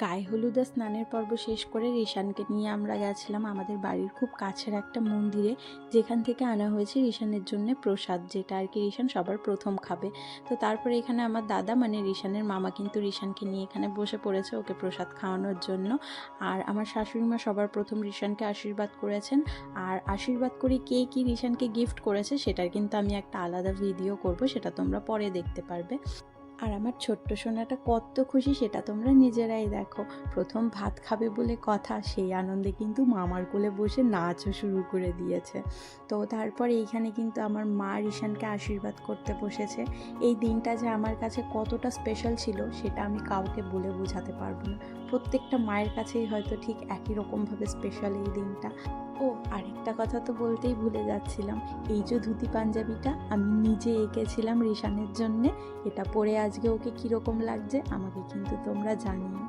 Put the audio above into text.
গায়ে হলুদ আর স্নানের পর্ব শেষ করে রিশানকে নিয়ে আমরা গেছিলাম আমাদের বাড়ির খুব কাছের একটা মন্দিরে, যেখান থেকে আনা হয়েছে রিশানের জন্য প্রসাদ, যেটা আর কি রিশান সবার প্রথম খাবে। তো তারপরে এখানে আমার দাদা মানে রিশানের মামা কিন্তু রিশানকে নিয়ে এখানে বসে পড়েছে ওকে প্রসাদ খাওয়ানোর জন্য। আর আমার শাশুড়ি মা সবার প্রথম রিশানকে আশীর্বাদ করেছেন। আর আশীর্বাদ করে কে কি রিশানকে গিফট করেছে সেটার কিন্তু আমি একটা আলাদা ভিডিও করব, সেটা তোমরা পরে দেখতে পারবে। আর আমার ছোট্ট সোনাটা কত খুশি সেটা তোমরা নিজেরাই দেখো। প্রথম ভাত খাবে বলে কথা, সেই আনন্দে কিন্তু মামার কোলে বসে নাচও শুরু করে দিয়েছে। তো তারপর এইখানে কিন্তু আমার মা রিশানকে আশীর্বাদ করতে বসেছে। এই দিনটা যে আমার কাছে কতটা স্পেশাল ছিল সেটা আমি কাউকে বলে বোঝাতে পারবো না। প্রত্যেকটা মায়ের কাছেই হয়তো ঠিক একই রকমভাবে স্পেশাল এই দিনটা। ও আরেকটা কথা তো বলতেই ভুলে যাচ্ছিলাম, এই যে ধুতি পাঞ্জাবিটা আমি নিজে এঁকেছিলাম রিশানের জন্যে। এটা পরে আজকে ওকে কীরকম লাগছে আমাকে কিন্তু তোমরা জানিও।